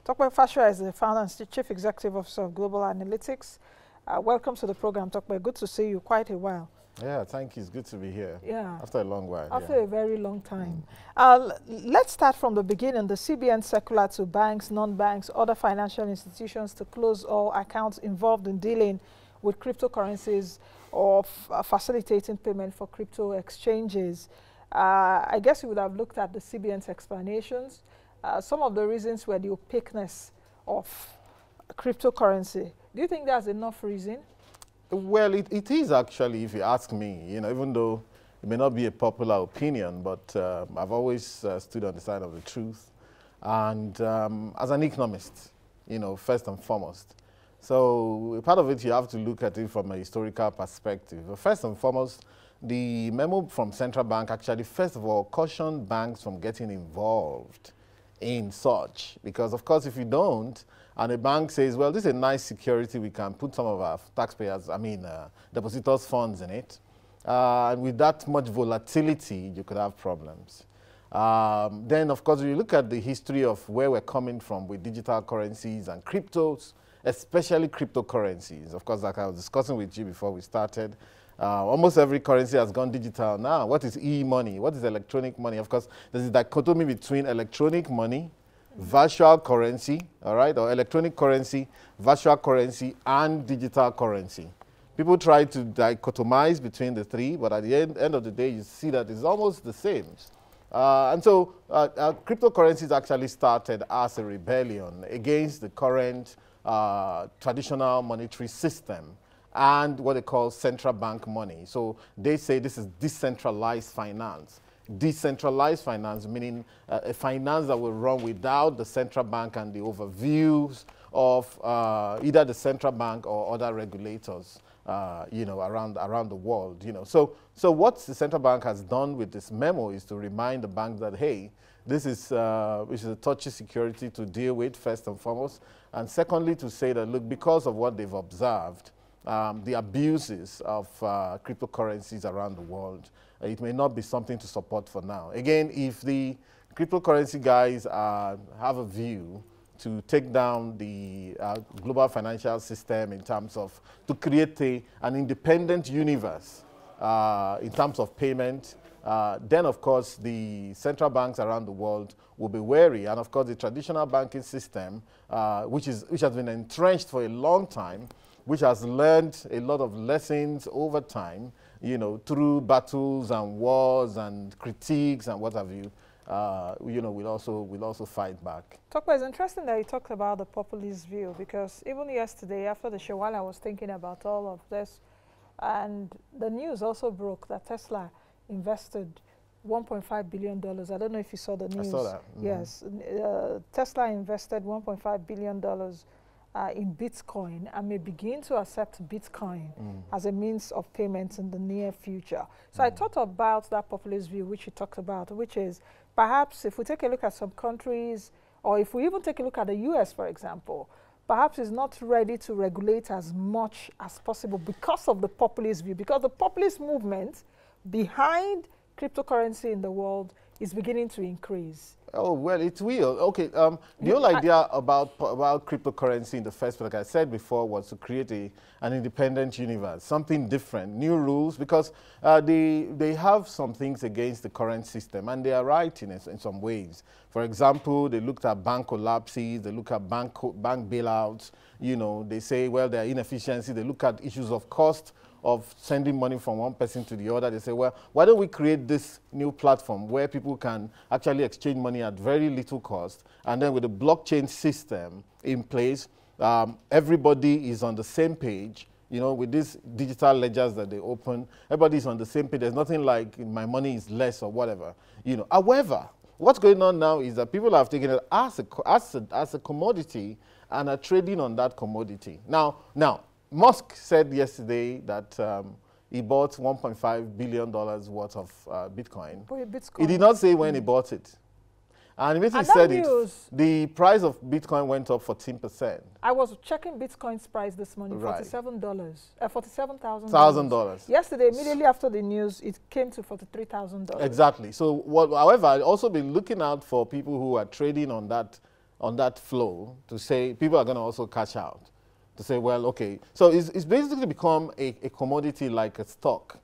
Tope Fasua is the founder and chief executive officer of Global Analytics. Welcome to the program, Tope. Good to see you. Quite a while. Yeah, thank you. It's good to be here. Yeah. After a long while. After a very long time. Let's start from the beginning. The CBN circular to banks, non-banks, other financial institutions to close all accounts involved in dealing with cryptocurrencies or facilitating payment for crypto exchanges. I guess you would have looked at the CBN's explanations. Some of the reasons were the opaqueness of cryptocurrency. Do you think that's enough reason? Well, it is actually, if you ask me, you know, even though it may not be a popular opinion, but I've always stood on the side of the truth. And as an economist, you know, first and foremost. So part of it, you have to look at it from a historical perspective. But first and foremost, the memo from Central Bank actually, first of all, cautioned banks from getting involved in such. Because, of course, if you don't, and a bank says, well, this is a nice security, we can put some of our taxpayers, depositors' funds in it. And with that much volatility, you could have problems. Then, of course, if you look at the history of where we're coming from with digital currencies and cryptos, especially cryptocurrencies. Of course, like I was discussing with you before we started, almost every currency has gone digital now. What is e-money? What is electronic money? Of course, there's a dichotomy between electronic money, virtual currency, all right, or electronic currency, virtual currency, and digital currency. People try to dichotomize between the three, but at the end of the day, you see that it's almost the same. And so cryptocurrencies actually started as a rebellion against the current traditional monetary system and what they call central bank money. So they say this is decentralized finance. Decentralized finance, meaning a finance that will run without the central bank and the overviews of either the central bank or other regulators, you know, around the world, you know. So what the central bank has done with this memo is to remind the banks that, hey, this is a touchy security to deal with, first and foremost. And secondly, to say that, look, because of what they've observed, the abuses of cryptocurrencies around the world, it may not be something to support for now. Again, if the cryptocurrency guys have a view to take down the global financial system in terms of, to create an independent universe in terms of payment, then, of course, the central banks around the world will be wary. And, of course, the traditional banking system, which has been entrenched for a long time, which has learned a lot of lessons over time, you know, through battles and wars and critiques and what have you, you know, we'll also fight back. Tope, it's interesting that you talked about the populist view, because even yesterday after the show, while I was thinking about all of this, and the news also broke that Tesla invested $1.5 billion. I don't know if you saw the news. I saw that. Mm-hmm. Yes. Tesla invested $1.5 billion in Bitcoin and may begin to accept Bitcoin as a means of payment in the near future. So I thought about that populist view which you talked about, which is perhaps if we take a look at some countries, or if we even take a look at the US, for example, perhaps it's not ready to regulate as much as possible because of the populist view, because the populist movement behind cryptocurrency in the world is beginning to increase. Oh, well, it will. Okay, the whole idea about cryptocurrency in the first place, like I said before, was to create an independent universe, something different, new rules, because they have some things against the current system, and they are right in some ways. For example, they looked at bank collapses, they look at bank bailouts, you know, they say, well, there are inefficiencies, they look at issues of cost of sending money from one person to the other. They say, well, why don't we create this new platform where people can actually exchange money at very little cost, and then with a blockchain system in place, everybody is on the same page, you know, with these digital ledgers that they open, everybody's on the same page. There's nothing like my money is less or whatever, you know. However, what's going on now is that people have taken it as a commodity and are trading on that commodity. Now, Musk said yesterday that he bought $1.5 billion worth of Bitcoin. He did not say when he bought it. And immediately said the price of Bitcoin went up 14%. I was checking Bitcoin's price this morning, right. $47,000. Yesterday, immediately after the news, it came to $43,000. Exactly. So, however, I've also been looking out for people who are trading on that on that flow to say people are going to also cash out. To say, well, okay. So it's basically become a commodity like a stock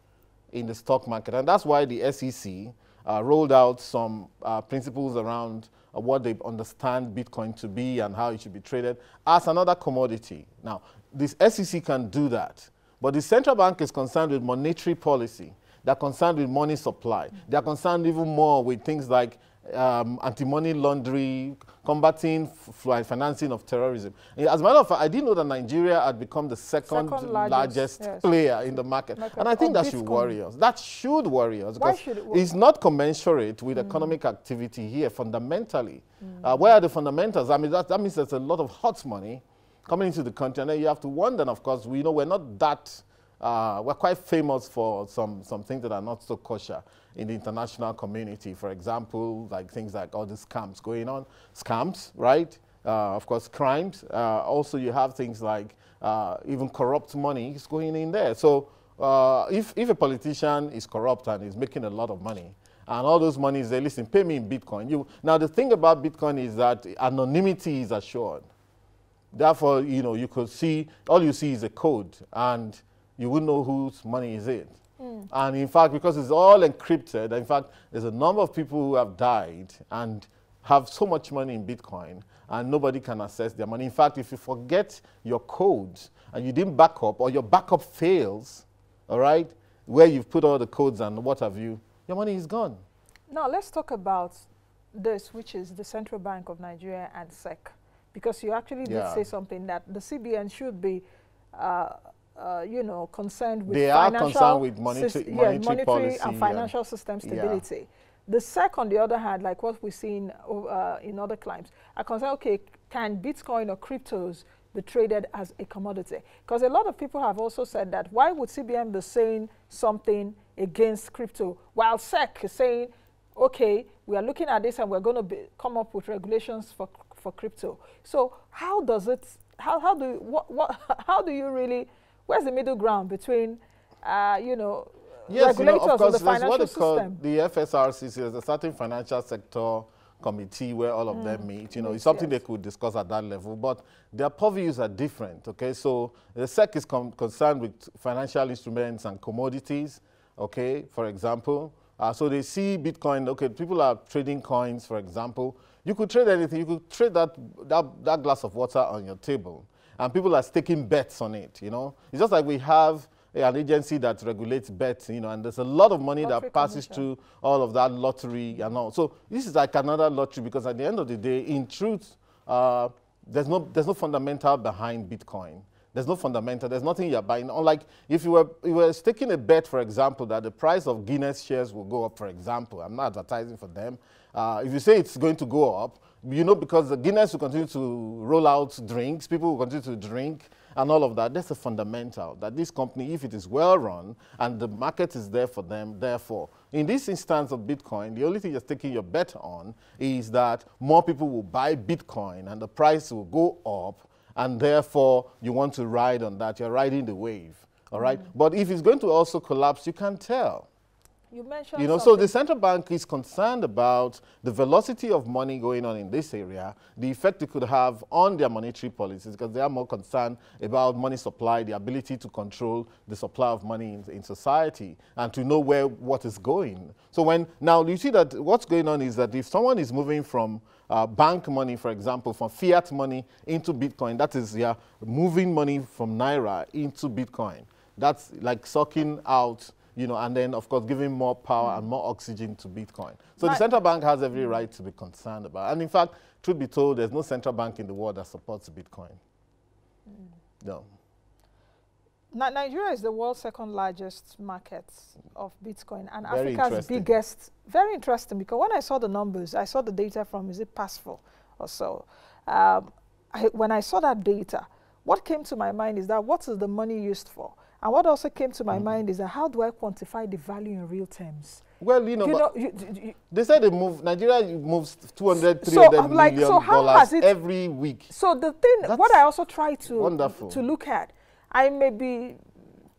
in the stock market. And that's why the SEC rolled out some principles around what they understand Bitcoin to be and how it should be traded as another commodity. Now, this SEC can do that, but the central bank is concerned with monetary policy. They're concerned with money supply. They're concerned even more with things like anti-money laundering, combating financing of terrorism. As a matter of fact, I didn't know that Nigeria had become the second largest player in the market. And I think that should worry us. That should worry us. Why should it worry? It's not commensurate with economic activity here fundamentally. Where are the fundamentals? I mean, that means there's a lot of hot money coming into the country. And then you have to wonder, and of course, we know we're not that, we're quite famous for some things that are not so kosher in the international community. For example, like things like all the scams going on. Scams, right? Of course, crimes. Also, you have things like even corrupt money is going in there. So if a politician is corrupt and is making a lot of money, and all those monies, they listen, pay me in Bitcoin. Now, the thing about Bitcoin is that anonymity is assured. Therefore, you know, you could see, all you see is a code, and you wouldn't know whose money is it. And in fact, because it's all encrypted, in fact, there's a number of people who have died and have so much money in Bitcoin, and nobody can access their money. In fact, if you forget your codes and you didn't back up, or your backup fails, all right, where you've put all the codes and what have you, your money is gone. Now, let's talk about this, which is the Central Bank of Nigeria and SEC, because you actually did say something that the CBN should be you know, concerned with monetary policy and financial system stability. The SEC, on the other hand, like what we've seen in other climes, are concerned, okay, can Bitcoin or cryptos be traded as a commodity? Because a lot of people have also said that, why would CBN be saying something against crypto, while SEC is saying, okay, we are looking at this and we're going to come up with regulations for crypto. So how does it, how do you really, where's the middle ground between, you know, regulators of the financial system? The FSRCC is a certain financial sector committee where all of them meet. You know, it's something they could discuss at that level, but their purviews are different, okay? So the SEC is concerned with financial instruments and commodities, okay, for example. So they see Bitcoin, okay, people are trading coins, for example. You could trade anything. You could trade that glass of water on your table, and people are staking bets on it, you know. It's just like we have an agency that regulates bets, you know, and there's a lot of money that passes through all of that lottery and all. So this is like another lottery, because at the end of the day, in truth, there's no fundamental behind Bitcoin. There's no fundamental. There's nothing you're buying. Unlike if you were staking a bet, for example, that the price of Guinness shares will go up, for example. I'm not advertising for them. If you say it's going to go up, you know, because the Guinness will continue to roll out drinks, people will continue to drink, and all of that. That's a fundamental, that this company, if it is well run and the market is there for them, therefore, in this instance of Bitcoin, the only thing you're taking your bet on is that more people will buy Bitcoin and the price will go up, and therefore you want to ride on that. You're riding the wave, all right? But if it's going to also collapse, you can't tell. You mentioned, you know, so the central bank is concerned about the velocity of money going on in this area, the effect it could have on their monetary policies, because they are more concerned about money supply, the ability to control the supply of money in society, and to know what is going. So now you see that what's going on is that if someone is moving from bank money, for example, from fiat money into Bitcoin, that is, moving money from Naira into Bitcoin. That's like sucking out, you know, and then, of course, giving more power and more oxygen to Bitcoin. So the central bank has every right to be concerned about. And in fact, truth be told, there's no central bank in the world that supports Bitcoin. No. Nigeria is the world's second largest market of Bitcoin, and Africa's biggest. Very interesting, because when I saw the numbers, I saw the data from, is it Passful or so? When I saw that data, what came to my mind is that what is the money used for? And what also came to my mind is that how do I quantify the value in real terms? Well, you know, they said Nigeria moves $200, $300 million every week. So the thing, what I also try to look at, I may be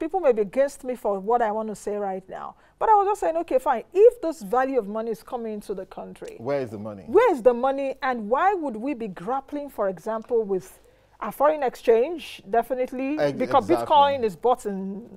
people may be against me for what I want to say right now. But I was just saying, okay, fine. If this value of money is coming into the country. Where is the money? Where is the money, and why would we be grappling, for example, with a foreign exchange? Definitely, because Bitcoin is bought in,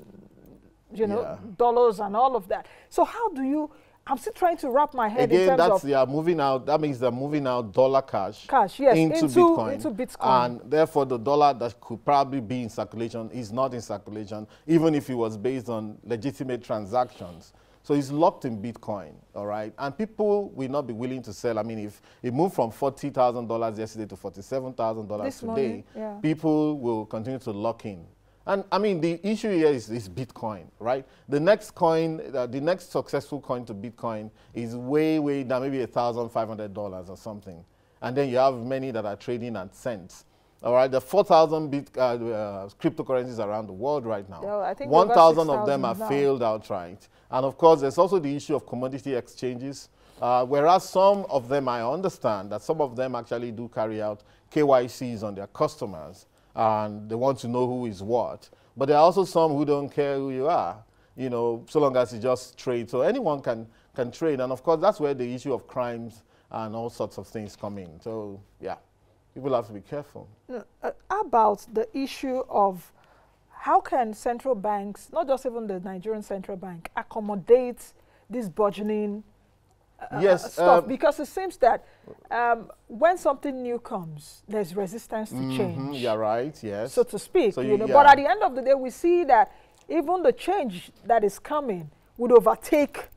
you know, dollars and all of that. So how do you... I'm still trying to wrap my head in terms of... Again, that's moving out. That means they're moving out dollar cash, yes, into Bitcoin. Into Bitcoin. And therefore, the dollar that could probably be in circulation is not in circulation, even if it was based on legitimate transactions. So it's locked in Bitcoin, all right? And people will not be willing to sell. I mean, if it moved from $40,000 yesterday to $47,000 today, people will continue to lock in. And I mean, the issue here is Bitcoin, right? The next coin, the next successful coin to Bitcoin is way down, maybe $1,500 or something. And then you have many that are trading at cents. All right, the 4,000 cryptocurrencies around the world right now. Yeah, I think 1,000 of them have failed outright. And of course, there's also the issue of commodity exchanges. Whereas some of them, I understand that some of them actually do carry out KYCs on their customers, and they want to know who is what. But there are also some who don't care who you are, you know, so long as you just trade. So anyone can trade. And of course, that's where the issue of crimes and all sorts of things come in. So, yeah, people have to be careful. About the issue of how can central banks, not just even the Nigerian central bank, accommodate this burgeoning stuff? Because it seems that when something new comes, there's resistance to change. Yeah, right, yes. So to speak, so you know. But at the end of the day, we see that even the change that is coming would overtake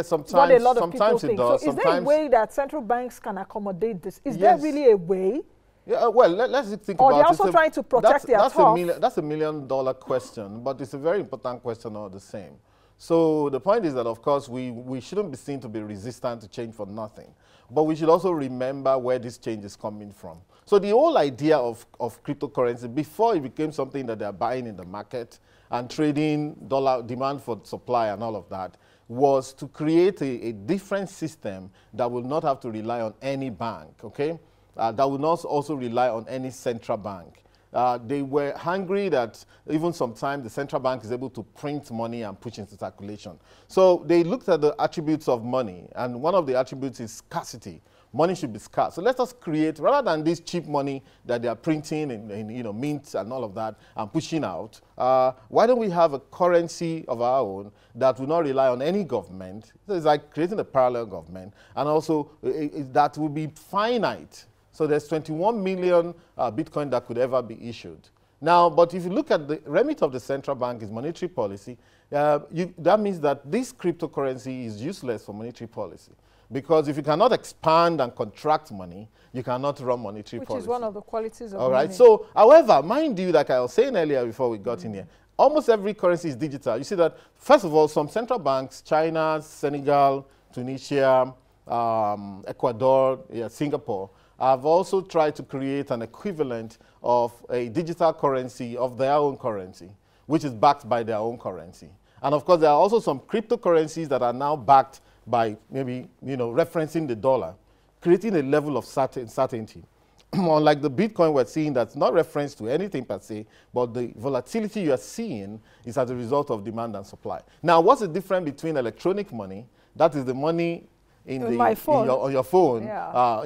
sometimes, what a lot of people think. It does. So is there a way that central banks can accommodate this? Is there really a way? Yeah, well, let's think about it. Or they're also trying to protect their that's $1 million question, but it's a very important question all the same. So the point is that, of course, we shouldn't be seen to be resistant to change for nothing. But we should also remember where this change is coming from. So the whole idea of cryptocurrency, before it became something that they're buying in the market and trading dollar demand for supply and all of that, was to create a different system that will not have to rely on any bank, okay? That will not also rely on any central bank. They were hungry that even sometimes the central bank is able to print money and push into circulation. So they looked at the attributes of money, and one of the attributes is scarcity. Money should be scarce. So let us create, rather than this cheap money that they are printing in you know, mints and all of that and pushing out, why don't we have a currency of our own that will not rely on any government? So it's like creating a parallel government, and also that will be finite. So there's 21 million Bitcoin that could ever be issued. Now, but if you look at the remit of the central bank is monetary policy, that means that this cryptocurrency is useless for monetary policy. Because if you cannot expand and contract money, you cannot run monetary policy. Which is one of the qualities of money. All right. Money. So, however, mind you, like I was saying earlier before we got in here, almost every currency is digital. You see that, first of all, some central banks, China, Senegal, Tunisia, Ecuador, Singapore, have also tried to create an equivalent of a digital currency of their own currency, which is backed by their own currency. And of course, there are also some cryptocurrencies that are now backed by maybe, you know, referencing the dollar, creating a level of certainty. Unlike the Bitcoin we're seeing, that's not referenced to anything per se, but the volatility you are seeing is as a result of demand and supply. Now, what's the difference between electronic money, that is the money on your phone,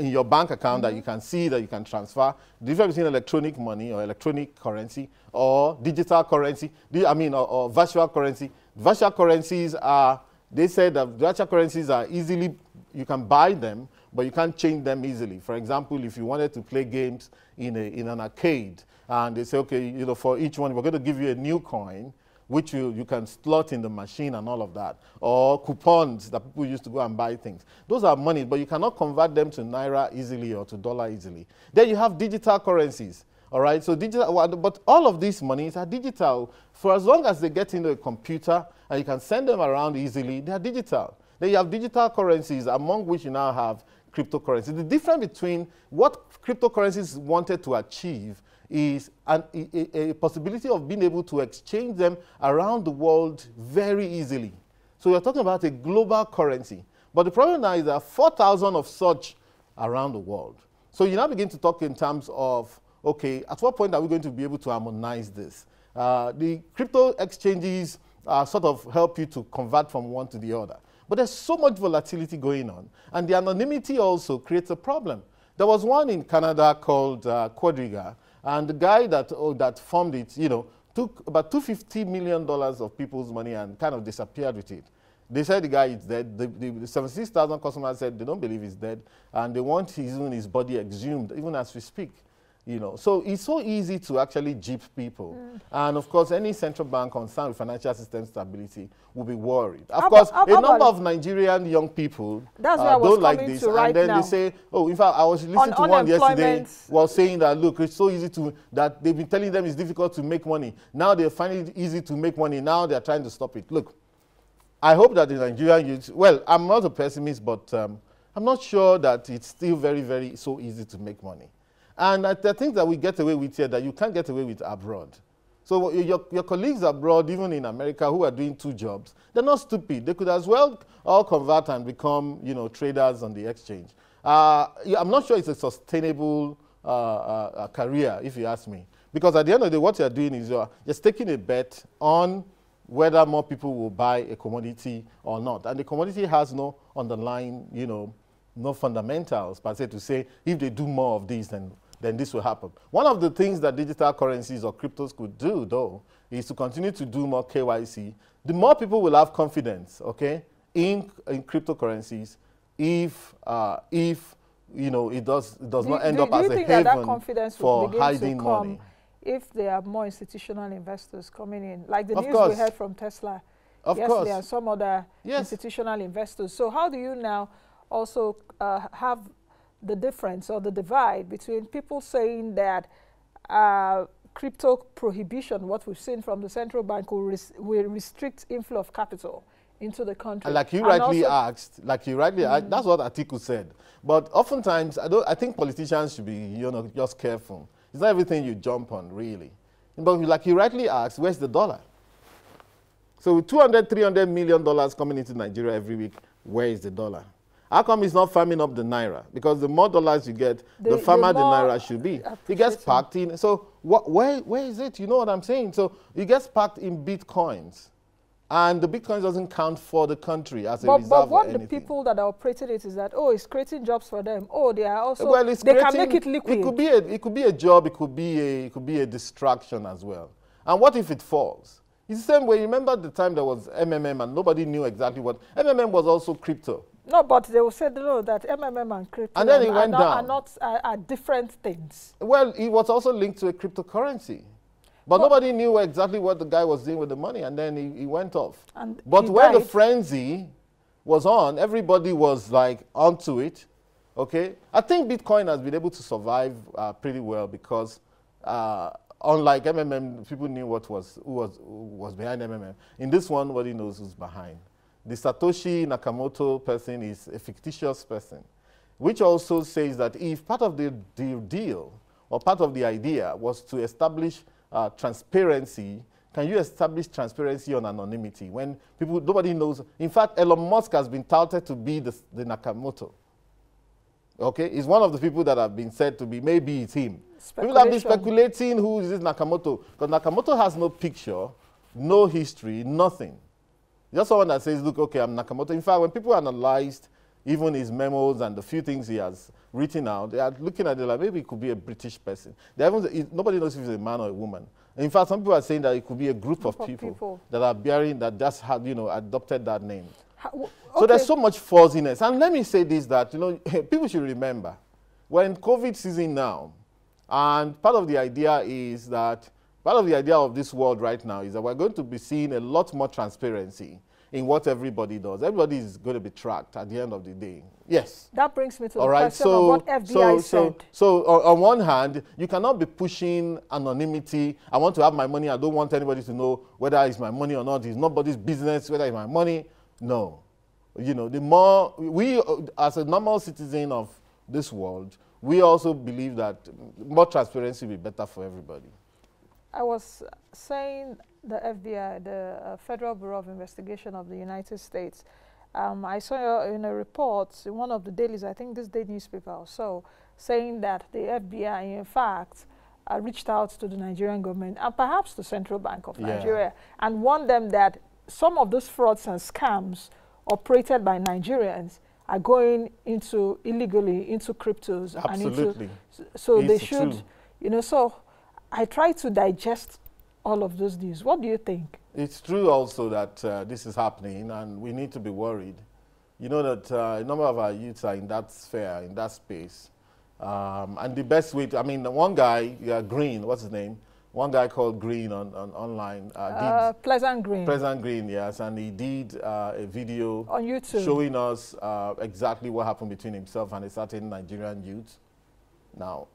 in your bank account that you can see, that you can transfer. The difference between electronic money or electronic currency or digital currency, or virtual currency. Virtual currencies are, they said that virtual currencies are easily, you can buy them, but you can't change them easily. For example, if you wanted to play games in an arcade, and they say, okay, you know, for each one, we're going to give you a new coin, which you can slot in the machine and all of that, or coupons that people used to go and buy things. Those are money, but you cannot convert them to Naira easily or to dollar easily. Then you have digital currencies, all right? So digital, but all of these monies are digital. For as long as they get into a computer and you can send them around easily, they are digital. Then you have digital currencies, among which you now have cryptocurrency. The difference between what cryptocurrencies wanted to achieve is a possibility of being able to exchange them around the world very easily. So you're talking about a global currency. But the problem now is there are 4,000 of such around the world. So you now begin to talk in terms of, okay, at what point are we going to be able to harmonize this? The crypto exchanges sort of help you to convert from one to the other. But there's so much volatility going on, and the anonymity also creates a problem. There was one in Canada called Quadriga, and the guy that formed it, you know, took about $250 million of people's money and kind of disappeared with it. They said the guy is dead. The 76,000 customers said they don't believe he's dead, and they want his body exhumed, even as we speak. You know, so it's so easy to actually jeep people. And of course, any central bank concerned with financial system stability will be worried. Of course, a number of Nigerian young people don't like this. And then they say, oh, in fact, I was listening to one yesterday was saying that, look, it's so easy that they've been telling them it's difficult to make money. Now they're finding it easy to make money. Now they're trying to stop it. Look, I hope that the Nigerian youth, well, I'm not a pessimist, but I'm not sure that it's still very, very so easy to make money. And I think that we get away with here that you can't get away with abroad. So your colleagues abroad, even in America, who are doing 2 jobs, they're not stupid. They could as well all convert and become, you know, traders on the exchange. I'm not sure it's a sustainable career, if you ask me. Because at the end of the day, what you're doing is you're just taking a bet on whether more people will buy a commodity or not. And the commodity has no underlying, you know, no fundamentals, per se, to say if they do more of these, then this will happen. One of the things that digital currencies or cryptos could do, though, is to continue to do more KYC. The more people will have confidence, okay, in cryptocurrencies, if you know it does not end up as a haven for hiding money. If there are more institutional investors coming in, like the news we heard from Tesla yesterday and some other institutional investors. So how do you now also have the difference or the divide between people saying that crypto prohibition, what we've seen from the central bank, will restrict inflow of capital into the country? Like you rightly asked, that's what Atiku said. But oftentimes, I think politicians should be, you know, just careful. It's not everything you jump on, really. But like you rightly asked, where's the dollar? So with $200, $300 million coming into Nigeria every week, where is the dollar? How come it's not farming up the naira? Because the more dollars you get, the firmer the naira should be. It gets packed in. So where is it? You know what I'm saying? So it gets packed in bitcoins. And the bitcoins doesn't count for the country as a reserve. But what the people that are operating it is that, oh, it's creating jobs for them. Oh, they are also, they can make it liquid. It could be a job, it could be a distraction as well. And what if it falls? It's the same way. Remember the time there was MMM and nobody knew exactly what. MMM was also crypto. No, but they will say, no, that MMM and crypto and then it went down. Are different things. Well, it was also linked to a cryptocurrency. But nobody knew exactly what the guy was doing with the money, and then he went off. But when the frenzy was on, everybody was like onto it, okay? I think Bitcoin has been able to survive pretty well because unlike MMM, people knew who was behind MMM. In this one, nobody knows who's behind. The Satoshi Nakamoto person is a fictitious person, which also says that if part of the deal or part of the idea was to establish transparency, can you establish transparency on anonymity when nobody knows? In fact, Elon Musk has been touted to be the Nakamoto. Okay, he's one of the people that have been said to be, maybe it's him. People have been speculating who is this Nakamoto, because Nakamoto has no picture, no history, nothing. Just someone that says, look, okay, I'm Nakamoto. In fact, when people analyzed even his memos and the few things he has written out, they are looking at it like maybe it could be a British person. Nobody knows if he's a man or a woman. In fact, some people are saying that it could be a group of people that are bearing, that just had, you know, adopted that name. Okay. So there's so much fuzziness. And let me say this, that, you know, people should remember, we're in COVID season now, and part of the idea is that, part of the idea of this world right now is that we're going to be seeing a lot more transparency in what everybody does. Everybody is going to be tracked at the end of the day. Yes. That brings me to the question of what FBI said. So on one hand, you cannot be pushing anonymity. I want to have my money. I don't want anybody to know whether it's my money or not. It's nobody's business whether it's my money. No. You know, the more we, as a normal citizen of this world, we also believe that more transparency will be better for everybody. I was saying the FBI, the Federal Bureau of Investigation of the United States, I saw in a report in one of the dailies, I think this day newspaper or so, saying that the FBI, in fact, reached out to the Nigerian government and perhaps the Central Bank of Nigeria and warned them that some of those frauds and scams operated by Nigerians are going into illegally into cryptos. Absolutely. And so they should, you know, so I try to digest all of those news. What do you think? It's true also that this is happening and we need to be worried. You know that a number of our youths are in that sphere, in that space. And the best way to, I mean, one guy, Green, what's his name? One guy called Green on online. Pleasant Green. Pleasant Green, yes. And he did a video on YouTube showing us exactly what happened between himself and a certain Nigerian youth. Now,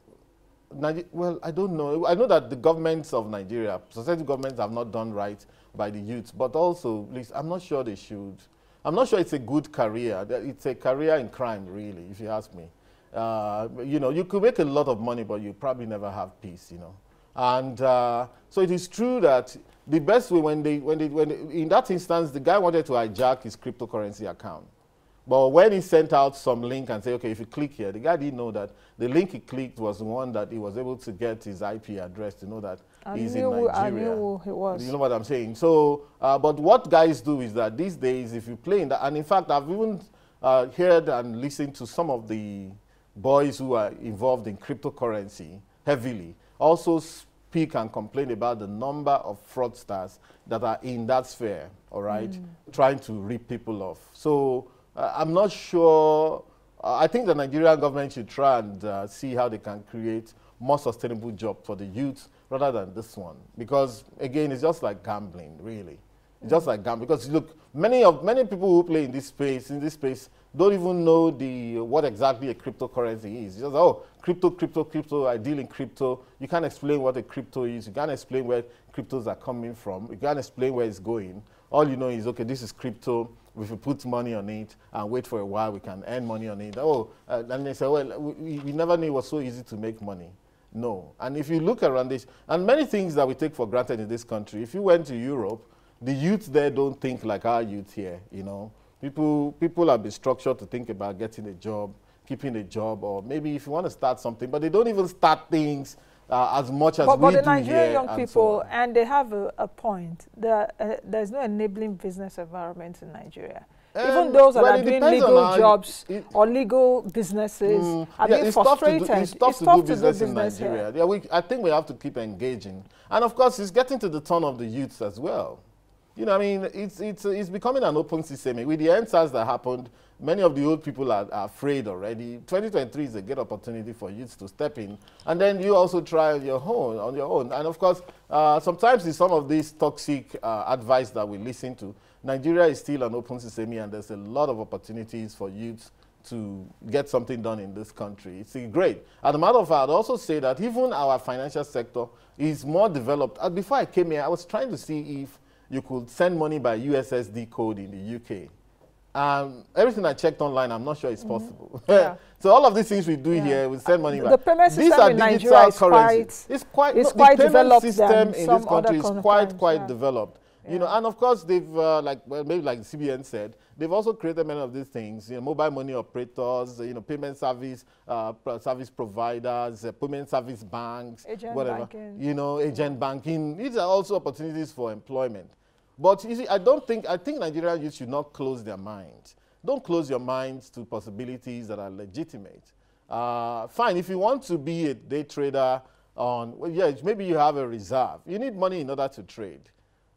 well, I don't know. I know that the governments of Nigeria, successive governments have not done right by the youth, but also, at least, I'm not sure they should. I'm not sure it's a good career. It's a career in crime, really, if you ask me. You know, you could make a lot of money, but you probably never have peace, you know. And so it is true that the best way when they, in that instance, the guy wanted to hijack his cryptocurrency account. But when he sent out some link and said, okay, if you click here, the guy didn't know that the link he clicked was the one that he was able to get his IP address to know that he's in Nigeria. I knew who he was. You know what I'm saying? So, but what guys do is that these days, if you play in that, and in fact, I've even heard and listened to some of the boys who are involved in cryptocurrency heavily also speak and complain about the number of fraudsters that are in that sphere, all right, trying to rip people off. So I'm not sure. I think the Nigerian government should try and see how they can create more sustainable jobs for the youth rather than this one. Because, again, it's just like gambling, really. It's just like gambling. Because, look, many people who play in this space don't even know what exactly a cryptocurrency is. It's just, oh, crypto, I deal in crypto. You can't explain what a crypto is. You can't explain where cryptos are coming from. You can't explain where it's going. All you know is, okay, this is crypto. If we put money on it and wait for a while, we can earn money on it. Oh, and they say, well, we never knew it was so easy to make money. No. And if you look around this, and many things that we take for granted in this country, if you went to Europe, the youth there don't think like our youth here, you know. People have been structured to think about getting a job, keeping a job, or maybe if you want to start something, but they don't even start things as much as we do here. But the Nigerian young people, and they have a point, there's no enabling business environment in Nigeria. Even those that are doing legal jobs or legal businesses are being frustrated. It's tough to do business in Nigeria. Yeah, I think we have to keep engaging. And of course, it's getting to the turn of the youths as well. You know, I mean, it's becoming an open system. With the NSAS that happened, many of the old people are afraid already. 2023 is a good opportunity for youths to step in. And then you also try on your own. And of course, sometimes in some of these toxic advice that we listen to, Nigeria is still an open system, and there's a lot of opportunities for youths to get something done in this country. It's great. As a matter of fact, I'd also say that even our financial sector is more developed. Before I came here, I was trying to see if you could send money by USSD code in the UK. Everything I checked online, I'm not sure it's possible. Yeah. So all of these things we do here, we send money. The payment system in Nigeria is quite developed. The payment system in this country is quite developed. You know, and of course they've maybe like the CBN said, they've also created many of these things. You know, mobile money operators, you know, payment service providers, payment service banks, agent whatever. Banking. You know, agent banking. These are also opportunities for employment. But you see, I think Nigerian youth should not close their minds. Don't close your minds to possibilities that are legitimate. Fine, if you want to be a day trader maybe you have a reserve. You need money in order to trade.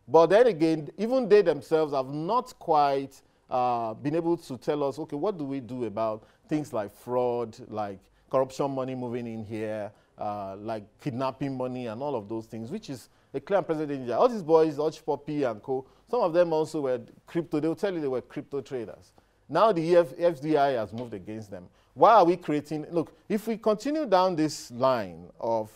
But then again, even they themselves have not quite been able to tell us, okay, what do we do about things like fraud, like corruption money moving in here, like kidnapping money and all of those things, which is a clear and present danger. All these boys, Hush Puppy and co., some of them also were crypto. They will tell you they were crypto traders. Now the FDI has moved against them. Why are we creating? Look, if we continue down this line of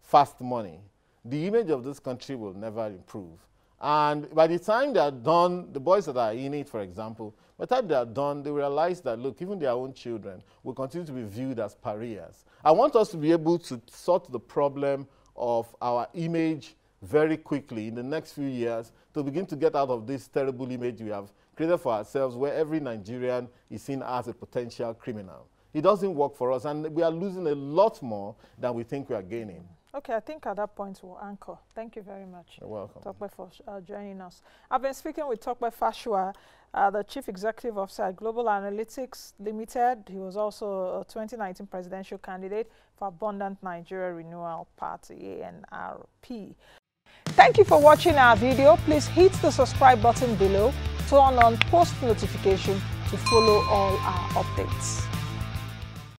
fast money, the image of this country will never improve. And by the time they are done, the boys that are in it, for example, by the time they are done, they realize that, look, even their own children will continue to be viewed as pariahs. I want us to be able to sort the problem of our image very quickly in the next few years to begin to get out of this terrible image we have created for ourselves where every Nigerian is seen as a potential criminal. It doesn't work for us, and we are losing a lot more than we think we are gaining. Okay, I think at that point we'll anchor. Thank you very much. You're welcome. Tope, for joining us. I've been speaking with Tope Fasua, the Chief Executive Officer at Global Analytics Limited. He was also a 2019 presidential candidate for Abundant Nigeria Renewal Party, ANRP. Thank you for watching our video. Please hit the subscribe button below, turn on post notification to follow all our updates.